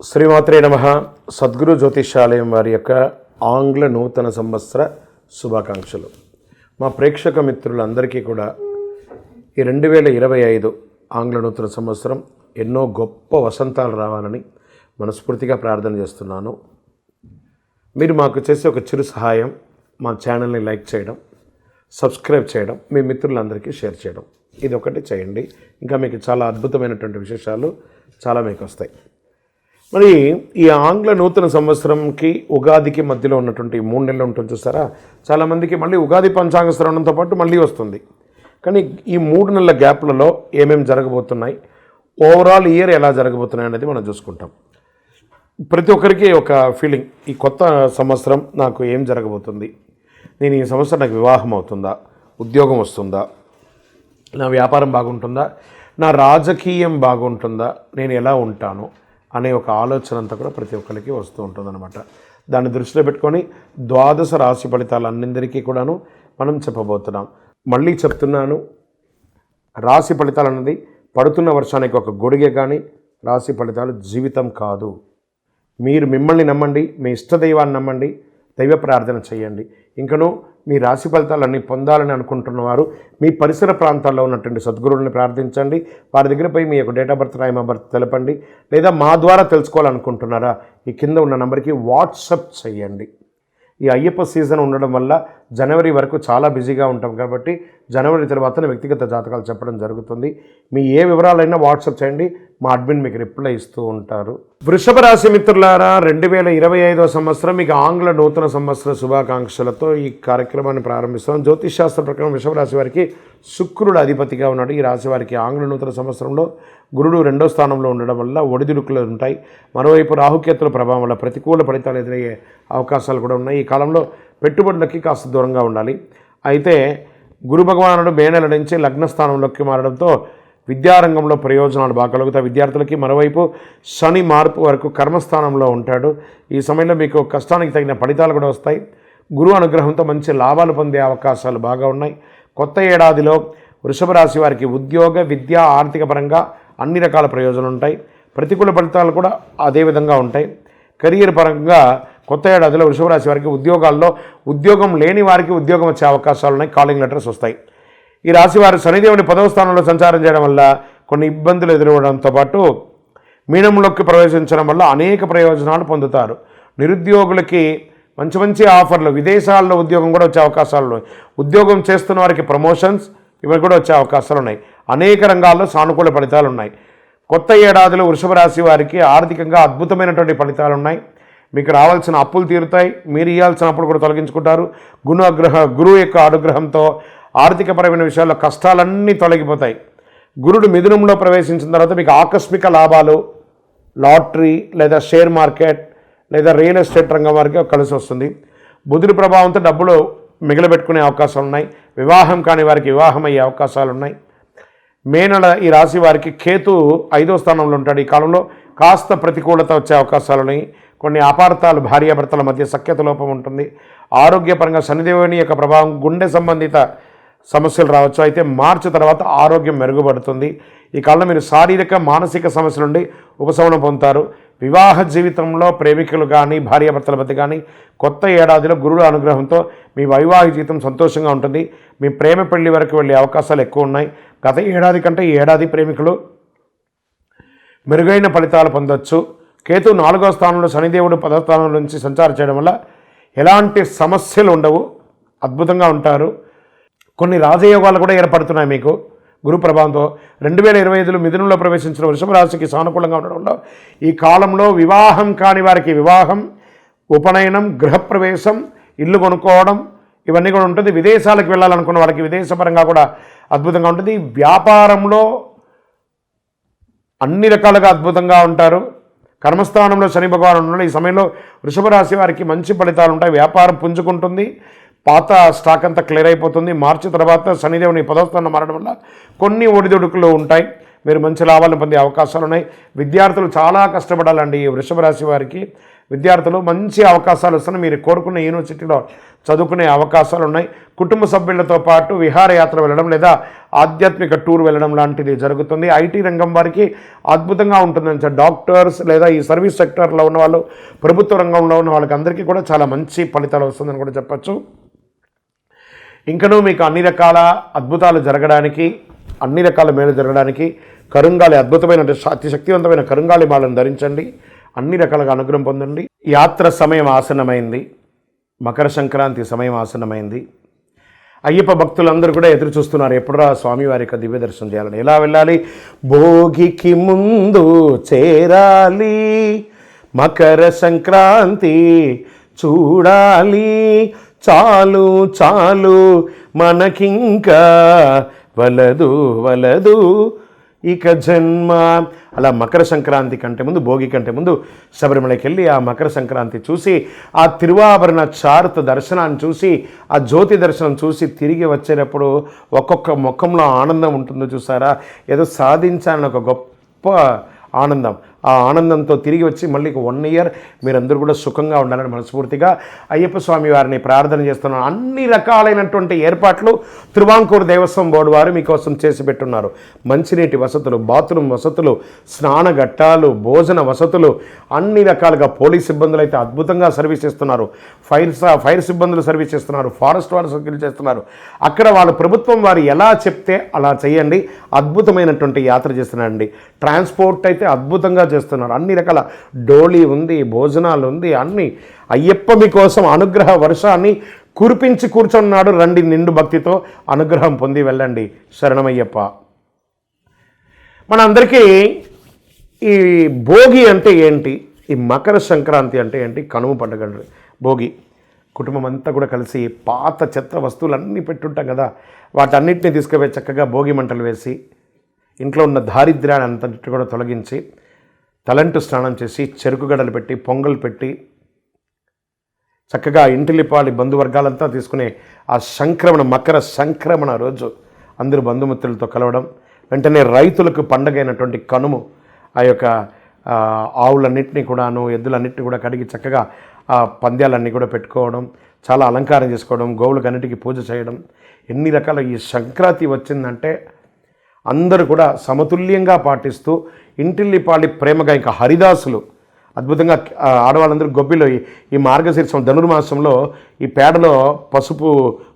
శ్రీమాత్రే నమః. సద్గురు జ్యోతిషాలయం వారి యొక్క ఆంగ్ల నూతన సంవత్సర శుభాకాంక్షలు. మా ప్రేక్షక మిత్రులందరికీ కూడా ఈ 2025 ఆంగ్ల నూతన సంవత్సరం ఎన్నో గొప్ప వసంతాలు రావాలని మనస్ఫూర్తిగా ప్రార్థన చేస్తున్నాను. మీరు మాకు చేసే ఒక చిరు సహాయం, మా ఛానల్ని లైక్ చేయడం, సబ్స్క్రైబ్ చేయడం, మీ మిత్రులందరికీ షేర్ చేయడం, ఇది ఒకటి చేయండి. ఇంకా మీకు చాలా అద్భుతమైనటువంటి విశేషాలు చాలా మీకు వస్తాయి. మరి ఈ ఆంగ్ల నూతన సంవత్సరంకి ఉగాదికి మధ్యలో ఉన్నటువంటి 3 నెలలు ఉంటుంది చూస్తారా, చాలామందికి మళ్ళీ ఉగాది పంచాంగ శ్రవణంతో పాటు మళ్ళీ వస్తుంది. కానీ ఈ 3 నెలల గ్యాప్లలో ఏమేమి జరగబోతున్నాయి, ఓవరాల్ ఇయర్ ఎలా జరగబోతున్నాయి అనేది మనం చూసుకుంటాం. ప్రతి ఒక్కరికి ఒక ఫీలింగ్, ఈ కొత్త సంవత్సరం నాకు ఏం జరగబోతుంది, నేను ఈ సంవత్సరం నాకు వివాహం అవుతుందా, ఉద్యోగం వస్తుందా, నా వ్యాపారం బాగుంటుందా, నా రాజకీయం బాగుంటుందా, నేను ఎలా ఉంటాను అనే ఒక ఆలోచన అంతా కూడా ప్రతి ఒక్కరికి వస్తూ ఉంటుందన్నమాట. దాన్ని దృష్టిలో పెట్టుకొని ద్వాదశ రాశి ఫలితాలు అన్నిందరికీ కూడాను మనం చెప్పబోతున్నాం. మళ్ళీ చెప్తున్నాను, రాశి ఫలితాలు అన్నది పడుతున్న వర్షానికి ఒక గొడుగే, కానీ రాశి ఫలితాలు జీవితం కాదు. మీరు మిమ్మల్ని నమ్మండి, మీ ఇష్టదైవాన్ని నమ్మండి, దైవ ప్రార్థన చేయండి. ఇంకనూ మీ రాశి ఫలితాలన్నీ పొందాలని అనుకుంటున్నవారు మీ పరిసర ప్రాంతాల్లో ఉన్నటువంటి సద్గురువుని ప్రార్థించండి. వారి దగ్గర పోయి మీ యొక్క date of birth, time of birth తెలపండి. లేదా మా ద్వారా తెలుసుకోవాలనుకుంటున్నారా, ఈ కింద ఉన్న నెంబర్కి వాట్సప్ చేయండి. ఈ అయ్యప్ప సీజన్ ఉండడం వల్ల జనవరి వరకు చాలా బిజీగా ఉంటాం కాబట్టి జనవరి తర్వాత వ్యక్తిగత జాతకాలు చెప్పడం జరుగుతుంది. మీ ఏ వివరాలైనా వాట్సాప్ చేయండి, మా అడ్మిన్ మీకు రిప్లై ఇస్తూ ఉంటారు. వృషభ రాశి మిత్రులారా, 2025 సంవత్సరం మీకు ఆంగ్ల నూతన సంవత్సర శుభాకాంక్షలతో ఈ కార్యక్రమాన్ని ప్రారంభిస్తాం. జ్యోతిష్ శాస్త్ర ప్రకారం వృషభ రాశి వారికి శుక్రుడు అధిపతిగా ఉన్నాడు. ఈ రాశి వారికి ఆంగ్ల నూతన సంవత్సరంలో గురుడు 2వ స్థానంలో ఉండడం వల్ల ఒడిదుడుకులు ఉంటాయి. మరోవైపు రాహుకేతుల ప్రభావం వల్ల ప్రతికూల ఫలితాలు ఎదురయ్యే అవకాశాలు కూడా ఉన్నాయి. ఈ కాలంలో పెట్టుబడులకి కాస్త దూరంగా ఉండాలి. అయితే గురు భగవానుడు మే నెల నుంచి లగ్నస్థానంలోకి మారడంతో విద్యారంగంలో ప్రయోజనాలు బాగా కలుగుతాయి విద్యార్థులకి. మరోవైపు శని మార్పు వరకు కర్మస్థానంలో ఉంటాడు. ఈ సమయంలో మీకు కష్టానికి తగిన ఫలితాలు కూడా వస్తాయి. గురువు అనుగ్రహంతో మంచి లాభాలు పొందే అవకాశాలు బాగా ఉన్నాయి. కొత్త ఏడాదిలో వృషభ రాశి వారికి ఉద్యోగ, విద్య, ఆర్థిక పరంగా అన్ని రకాల ప్రయోజనాలు ఉంటాయి. ప్రతికూల ఫలితాలు కూడా అదేవిధంగా ఉంటాయి. కెరియర్ పరంగా కొత్త ఏడాదిలో వృషభ రాశి వారికి ఉద్యోగాల్లో ఉద్యోగం లేని వారికి ఉద్యోగం వచ్చే అవకాశాలు ఉన్నాయి. కాలింగ్ లెటర్స్ వస్తాయి. ఈ రాశి వారు శనిదేవుని 10వ స్థానంలో సంచారం చేయడం వల్ల కొన్ని ఇబ్బందులు ఎదురవడంతో పాటు మీనంలోకి ప్రవేశించడం వల్ల అనేక ప్రయోజనాలు పొందుతారు. నిరుద్యోగులకి మంచి మంచి ఆఫర్లు, విదేశాల్లో ఉద్యోగం కూడా వచ్చే అవకాశాలు ఉన్నాయి. ఉద్యోగం చేస్తున్న వారికి ప్రమోషన్స్ ఇవి కూడా వచ్చే అవకాశాలు ఉన్నాయి. అనేక రంగాల్లో సానుకూల ఫలితాలు ఉన్నాయి. కొత్త ఏడాదిలో వృషభ రాశి వారికి ఆర్థికంగా అద్భుతమైనటువంటి ఫలితాలు ఉన్నాయి. మీకు రావాల్సిన అప్పులు తీరుతాయి. మీరు ఇవ్వాల్సిన అప్పులు కూడా తొలగించుకుంటారు. గురువు యొక్క అనుగ్రహంతో ఆర్థికపరమైన విషయాల్లో కష్టాలన్నీ తొలగిపోతాయి. గురుడు మిథునంలో ప్రవేశించిన తర్వాత మీకు ఆకస్మిక లాభాలు, లాటరీ లేదా షేర్ మార్కెట్ లేదా రియల్ ఎస్టేట్ రంగం వారికి కలిసి వస్తుంది. బుధుడి ప్రభావంతో డబ్బులు మిగిలిపెట్టుకునే అవకాశాలు ఉన్నాయి. వివాహం కాని వారికి వివాహం అయ్యే అవకాశాలు ఉన్నాయి. మే నెల ఈ రాశి వారికి కేతు 5వ స్థానంలో ఉంటాడు. ఈ కాలంలో కాస్త ప్రతికూలత వచ్చే అవకాశాలు ఉన్నాయి. కొన్ని అపార్థాలు, భార్యాభర్తల మధ్య సఖ్యత లోపం ఉంటుంది. ఆరోగ్యపరంగా శనిదేవుని యొక్క ప్రభావం, గుండె సంబంధిత సమస్యలు రావచ్చు. అయితే మార్చి తర్వాత ఆరోగ్యం మెరుగుపడుతుంది. ఈ కాలంలో మీరు శారీరక, మానసిక సమస్యల నుండి ఉపశమనం పొందుతారు. వివాహ జీవితంలో ప్రేమికులు కానీ భార్యాభర్తల మధ్య కానీ కొత్త ఏడాదిలో గురుడు అనుగ్రహంతో మీ వైవాహిక జీవితం సంతోషంగా ఉంటుంది. మీ ప్రేమ పెళ్లి వరకు వెళ్ళే అవకాశాలు ఎక్కువ ఉన్నాయి. గత ఏడాది కంటే ఈ ఏడాది ప్రేమికులు మెరుగైన ఫలితాలు పొందొచ్చు. కేతు 4వ స్థానంలో, శనిదేవుడు 10వ స్థానం నుంచి సంచారం చేయడం వల్ల ఎలాంటి సమస్యలు ఉండవు, అద్భుతంగా ఉంటారు. కొన్ని రాజయోగాలు కూడా ఏర్పడుతున్నాయి మీకు గురు ప్రభావంతో. 2025లో మిథునంలో ప్రవేశించిన వృషభ రాశికి సానుకూలంగా ఉండడం వల్ల ఈ కాలంలో వివాహం కాని వారికి వివాహం, ఉపనయనం, గృహప్రవేశం, ఇల్లు కొనుక్కోవడం ఇవన్నీ కూడా ఉంటుంది. విదేశాలకు వెళ్ళాలనుకున్న వాళ్ళకి విదేశపరంగా కూడా అద్భుతంగా ఉంటుంది. వ్యాపారంలో అన్ని రకాలుగా అద్భుతంగా ఉంటారు. కర్మస్థానంలో శని భగవాను ఉన్నాడు. ఈ సమయంలో వృషభ రాశి వారికి మంచి ఫలితాలు ఉంటాయి. వ్యాపారం పుంజుకుంటుంది. పాత స్టాక్ అంతా క్లియర్ అయిపోతుంది. మార్చి తర్వాత శనిదేవుని 10వ స్థానం మారడం వల్ల కొన్ని ఒడిదుడుకులు ఉంటాయి. మీరు మంచి లాభాలను పొందే అవకాశాలు ఉన్నాయి. విద్యార్థులు చాలా కష్టపడాలండి. ఈ వృషభ రాశి వారికి విద్యార్థులు మంచి అవకాశాలు వస్తున్నాయి. మీరు కోరుకున్న యూనివర్సిటీలో చదువుకునే అవకాశాలు ఉన్నాయి. కుటుంబ సభ్యులతో పాటు విహారయాత్ర వెళ్ళడం లేదా ఆధ్యాత్మిక టూర్ వెళ్ళడం లాంటిది జరుగుతుంది. ఐటీ రంగం వారికి అద్భుతంగా ఉంటుందని సార్. డాక్టర్స్ లేదా ఈ సర్వీస్ సెక్టర్లో ఉన్న వాళ్ళు, ప్రభుత్వ రంగంలో ఉన్న వాళ్ళకి అందరికీ కూడా చాలా మంచి ఫలితాలు వస్తుందని కూడా చెప్పచ్చు. ఇంకనూ మీకు అన్ని రకాల అద్భుతాలు జరగడానికి, అన్ని రకాల మేలు జరగడానికి కరుంగాలి అద్భుతమైన అతి శక్తివంతమైన కరుంగాలి మాలను ధరించండి. అన్ని రకాలుగా అనుగ్రహం పొందండి. యాత్ర సమయం ఆసన్నమైంది. మకర సంక్రాంతి సమయం ఆసన్నమైంది. అయ్యప్ప భక్తులందరూ కూడా ఎదురు చూస్తున్నారు, ఎప్పుడురా స్వామివారి యొక్క దివ్య దర్శనం చేయాలని. ఎలా వెళ్ళాలి? భోగికి ముందు చేరాలి, మకర సంక్రాంతి చూడాలి, చాలు చాలు మనకింకా వలదు వలదు ఇక జన్మ. అలా మకర సంక్రాంతి కంటే ముందు, భోగి కంటే ముందు శబరిమలకి వెళ్ళి ఆ మకర సంక్రాంతి చూసి, ఆ తిరువాభరణ చారుత దర్శనాన్ని చూసి, ఆ జ్యోతి దర్శనం చూసి తిరిగి వచ్చేటప్పుడు ఒక్కొక్క ముఖంలో ఆనందం ఉంటుందో చూసారా. ఏదో సాధించాలని ఒక గొప్ప ఆనందం. ఆ ఆనందంతో తిరిగి వచ్చి మళ్ళీ 1 ఇయర్ మీరందరూ కూడా సుఖంగా ఉండాలని మనస్ఫూర్తిగా అయ్యప్ప స్వామి వారిని ప్రార్థన చేస్తున్నాను. అన్ని రకాలైనటువంటి ఏర్పాట్లు తిరువాంకూరు దేవస్వం బోర్డు వారు మీకోసం చేసి పెట్టున్నారు. మంచినీటి వసతులు, బాత్రూమ్ వసతులు, స్నాన ఘట్టాలు, భోజన వసతులు, అన్ని రకాలుగా. పోలీస్ సిబ్బందులు అయితే అద్భుతంగా సర్వీస్ చేస్తున్నారు. ఫైర్ సిబ్బందులు సర్వీస్ చేస్తున్నారు. ఫారెస్ట్ వారు సర్వీస్ చేస్తున్నారు. అక్కడ వాళ్ళు ప్రభుత్వం వారు ఎలా చెప్తే అలా చేయండి. అద్భుతమైనటువంటి యాత్ర చేస్తున్నారండి. ట్రాన్స్పోర్ట్ అయితే అద్భుతంగా చేస్తున్నారు. అన్ని రకాల డోలీ ఉంది, భోజనాలు ఉంది, అన్ని. అయ్యప్ప మీకోసం అనుగ్రహ వర్షాన్ని కురిపించి కూర్చున్నాడు. రండి, నిండు భక్తితో అనుగ్రహం పొంది వెళ్ళండి. శరణమయ్యప్ప. మనందరికీ ఈ భోగి అంటే ఏంటి, ఈ మకర సంక్రాంతి అంటే ఏంటి, కనుమ పండుగ భోగి. కుటుంబం అంతా కూడా కలిసి పాత చెత్త వస్తువులన్నీ పెట్టుంటాం కదా, వాటన్నిటిని తీసుకుపోయి చక్కగా భోగి మంటలు వేసి ఇంట్లో ఉన్న దారిద్ర్యాన్ని అంతటి కూడా తొలగించి తలంటు స్నానం చేసి చెరుకు గడలు పెట్టి పొంగల్ పెట్టి చక్కగా ఇంటిలిపాలి బంధువర్గాలంతా తీసుకునే ఆ మకర సంక్రమణ రోజు అందరూ బంధుమిత్రులతో కలవడం. వెంటనే రైతులకు పండగైనటువంటి కనుము ఆ యొక్క ఆవులన్నింటినీ కూడాను, ఎద్దులన్నింటినీ కూడా కడిగి చక్కగా ఆ పంద్యాలన్నీ కూడా పెట్టుకోవడం, చాలా అలంకారం చేసుకోవడం, గోవులకు అన్నిటికీ పూజ చేయడం. ఎన్ని రకాల ఈ సంక్రాంతి వచ్చిందంటే అందరూ కూడా సమతుల్యంగా పాటిస్తూ ఇంటిల్లిపాలి ప్రేమగా, ఇంకా హరిదాసులు అద్భుతంగా ఆడవాళ్ళందరూ గొబ్బిలు ఈ మార్గశీర్షం ధనుర్మాసంలో ఈ పేడలో పసుపు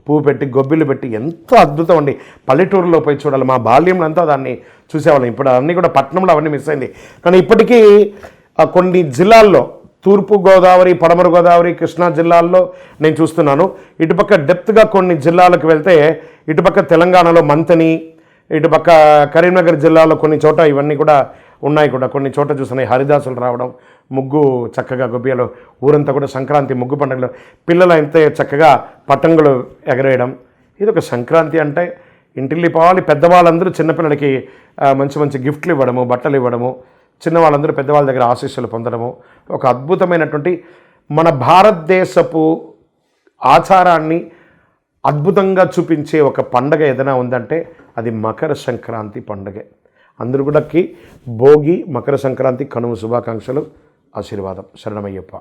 పువ్వు పెట్టి గొబ్బిలు పెట్టి ఎంత అద్భుతం అండి. పల్లెటూరులో పోయి చూడాలి. మా బాల్యంలో అంతా దాన్ని చూసేవాళ్ళం. ఇప్పుడు అన్నీ కూడా పట్టణంలో అవన్నీ మిస్ అయింది. కానీ ఇప్పటికీ కొన్ని జిల్లాల్లో, తూర్పు గోదావరి, పడమర గోదావరి, కృష్ణా జిల్లాల్లో నేను చూస్తున్నాను. ఇటుపక్క డెప్త్గా కొన్ని జిల్లాలకు వెళ్తే, ఇటుపక్క తెలంగాణలో మంతని, ఇటుపక్క కరీంనగర్ జిల్లాలో కొన్ని చోట ఇవన్నీ కూడా ఉన్నాయి. కొన్ని చోట చూస్తున్నాయి హరిదాసులు రావడం, ముగ్గు చక్కగా గొబ్బియాలో ఊరంతా కూడా సంక్రాంతి ముగ్గు పండుగలో పిల్లలు అయితే చక్కగా పతంగులు ఎగరేయడం. ఇది ఒక సంక్రాంతి అంటే. ఇంటిల్లిపాలి పెద్దవాళ్ళందరూ చిన్నపిల్లలకి మంచి మంచి గిఫ్ట్లు ఇవ్వడము, బట్టలు ఇవ్వడము, చిన్నవాళ్ళందరూ పెద్దవాళ్ళ దగ్గర ఆశీస్సులు పొందడము. ఒక అద్భుతమైనటువంటి మన భారతదేశపు ఆచారాన్ని అద్భుతంగా చూపించే ఒక పండగ ఏదైనా ఉందంటే అది మకర సంక్రాంతి పండుగే. అందరూ కూడాకి భోగి, మకర సంక్రాంతి, కనుమ శుభాకాంక్షలు, ఆశీర్వాదం. శరణమయ్యప్ప.